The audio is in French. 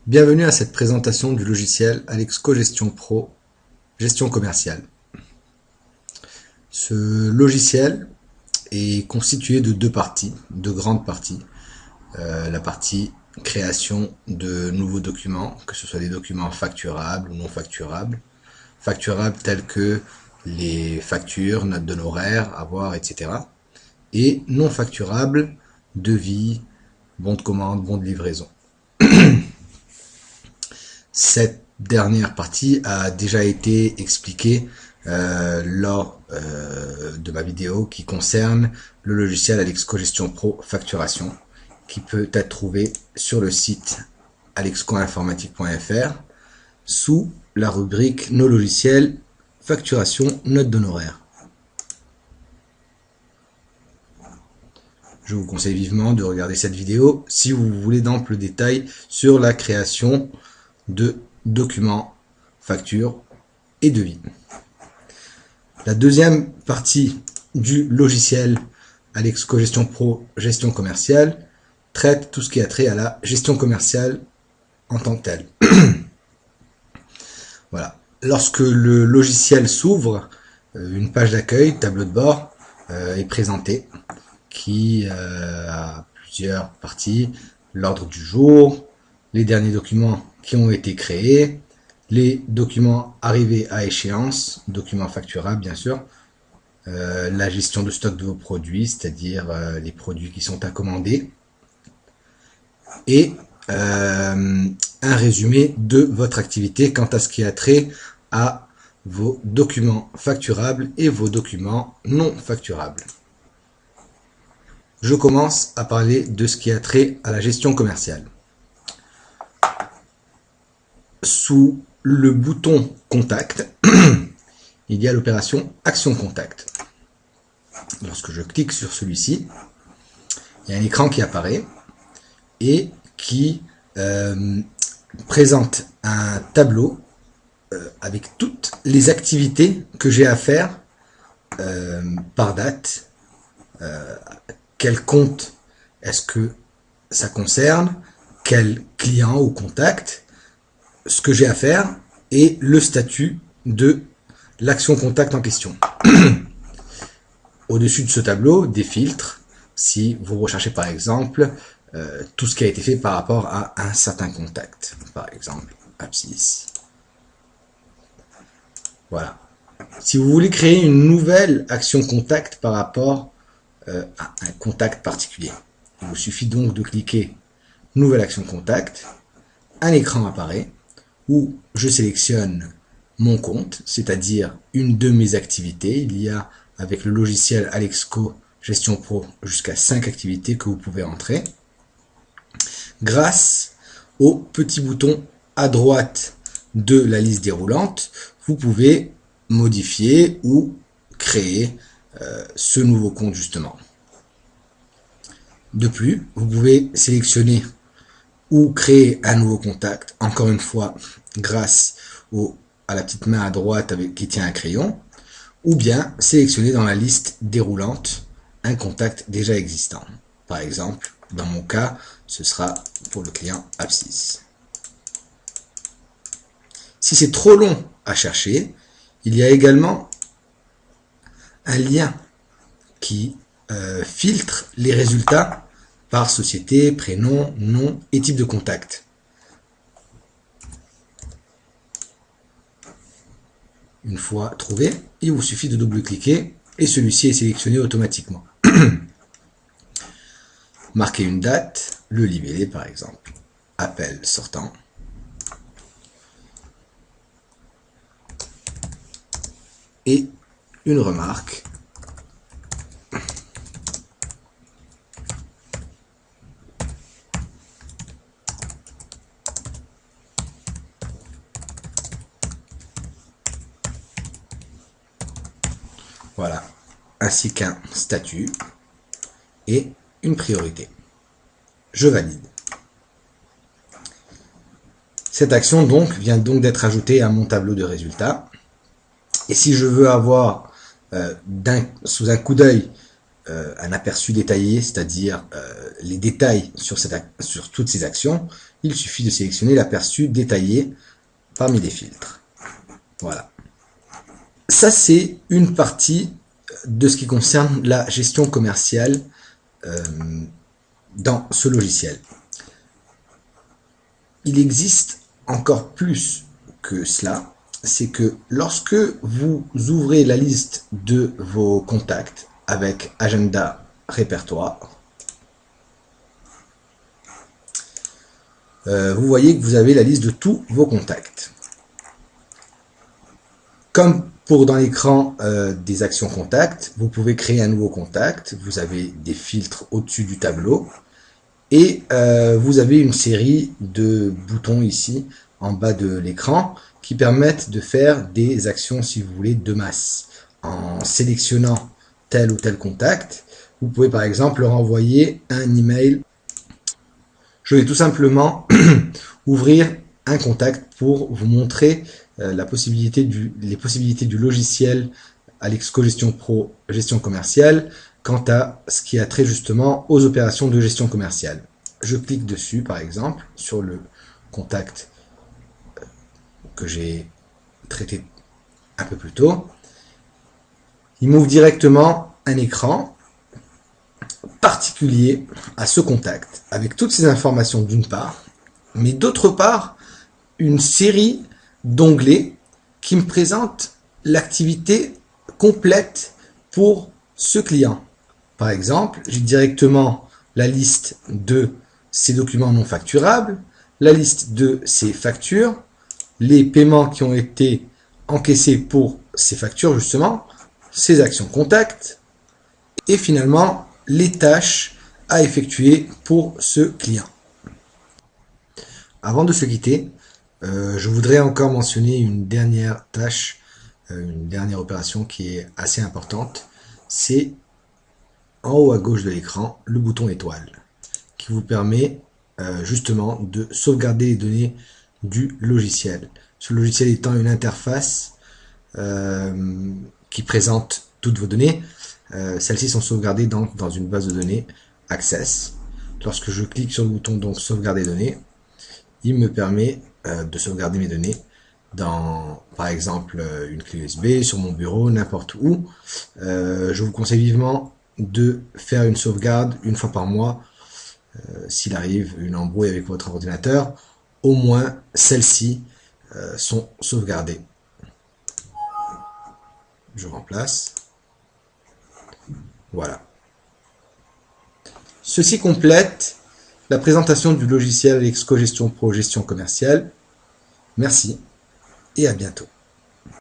Bienvenue à cette présentation du logiciel Alexco Gestion Pro, gestion commerciale. Ce logiciel est constitué de deux parties, deux grandes parties. La partie création de nouveaux documents, que ce soit des documents facturables ou non facturables. Facturables tels que les factures, notes d'honoraires, avoirs, etc. Et non facturables, devis, bons de commande, bons de livraison. Cette dernière partie a déjà été expliquée lors de ma vidéo qui concerne le logiciel Alexco Gestion Pro Facturation, qui peut être trouvé sur le site alexcoinformatique.fr sous la rubrique Nos logiciels, facturation, notes d'honoraires. Je vous conseille vivement de regarder cette vidéo si vous voulez d'amples détails sur la création de documents, factures et devis. La deuxième partie du logiciel Alexco Gestion Pro Gestion Commerciale traite tout ce qui a trait à la gestion commerciale en tant que telle. Voilà. Lorsque le logiciel s'ouvre, une page d'accueil, tableau de bord, est présentée, qui a plusieurs parties, l'ordre du jour, les derniers documents qui ont été créés, les documents arrivés à échéance, documents facturables bien sûr, la gestion de stock de vos produits, c'est-à-dire les produits qui sont à commander, et un résumé de votre activité quant à ce qui a trait à vos documents facturables et vos documents non facturables. Je commence à parler de ce qui a trait à la gestion commerciale. Sous le bouton Contact, il y a l'opération Action Contact. Lorsque je clique sur celui-ci, il y a un écran qui apparaît et qui présente un tableau avec toutes les activités que j'ai à faire par date, quel compte est-ce que ça concerne, quel client ou contact, ce que j'ai à faire et le statut de l'action contact en question. Au-dessus de ce tableau, des filtres, si vous recherchez par exemple tout ce qui a été fait par rapport à un certain contact, par exemple abscisse. Voilà. Si vous voulez créer une nouvelle action contact par rapport à un contact particulier, il vous suffit donc de cliquer Nouvelle action contact, un écran apparaît où je sélectionne mon compte, c'est-à-dire une de mes activités. Il y a avec le logiciel Alexco Gestion Pro jusqu'à 5 activités que vous pouvez entrer. Grâce au petit bouton à droite de la liste déroulante, vous pouvez modifier ou créer ce nouveau compte justement. De plus, vous pouvez sélectionner ou créer un nouveau contact, encore une fois grâce à la petite main à droite qui tient un crayon, ou bien sélectionner dans la liste déroulante un contact déjà existant. Par exemple, dans mon cas, ce sera pour le client abscisse. Si c'est trop long à chercher, il y a également un lien qui filtre les résultats par société, prénom, nom et type de contact. Une fois trouvé, il vous suffit de double-cliquer et celui-ci est sélectionné automatiquement. Marquer une date, le libellé par exemple, appel sortant. Et une remarque. Voilà, ainsi qu'un statut et une priorité. Je valide. Cette action donc vient donc d'être ajoutée à mon tableau de résultats. Et si je veux avoir sous un coup d'œil un aperçu détaillé, c'est-à-dire les détails sur toutes ces actions, il suffit de sélectionner l'aperçu détaillé parmi les filtres. Voilà. Ça, c'est une partie de ce qui concerne la gestion commerciale dans ce logiciel. Il existe encore plus que cela, c'est que lorsque vous ouvrez la liste de vos contacts avec agenda répertoire, vous voyez que vous avez la liste de tous vos contacts. Comme pour dans l'écran des actions contacts, vous pouvez créer un nouveau contact, vous avez des filtres au-dessus du tableau, et vous avez une série de boutons ici en bas de l'écran qui permettent de faire des actions, si vous voulez, de masse. En sélectionnant tel ou tel contact, vous pouvez par exemple leur envoyer un email. Je vais tout simplement ouvrir un contact pour vous montrer les possibilités du logiciel Alexco Gestion Pro Gestion Commerciale quant à ce qui a trait justement aux opérations de gestion commerciale. Je clique dessus par exemple sur le contact que j'ai traité un peu plus tôt. Il m'ouvre directement un écran particulier à ce contact avec toutes ces informations d'une part, mais d'autre part une série d'onglets qui me présentent l'activité complète pour ce client. Par exemple, j'ai directement la liste de ses documents non facturables, la liste de ses factures, les paiements qui ont été encaissés pour ces factures justement, ses actions contact et finalement les tâches à effectuer pour ce client. Avant de se quitter, je voudrais encore mentionner une dernière tâche, une dernière opération qui est assez importante. C'est en haut à gauche de l'écran, le bouton étoile, qui vous permet justement de sauvegarder les données du logiciel. Ce logiciel étant une interface qui présente toutes vos données. Celles-ci sont sauvegardées dans une base de données Access. Lorsque je clique sur le bouton donc sauvegarder données, il me permet de sauvegarder mes données dans, par exemple, une clé USB, sur mon bureau, n'importe où. Je vous conseille vivement de faire une sauvegarde une fois par mois. S'il arrive une embrouille avec votre ordinateur, au moins celles-ci sont sauvegardées. Je remplace. Voilà. Ceci complète la présentation du logiciel Alexco Gestion Pro Gestion Commerciale. Merci et à bientôt.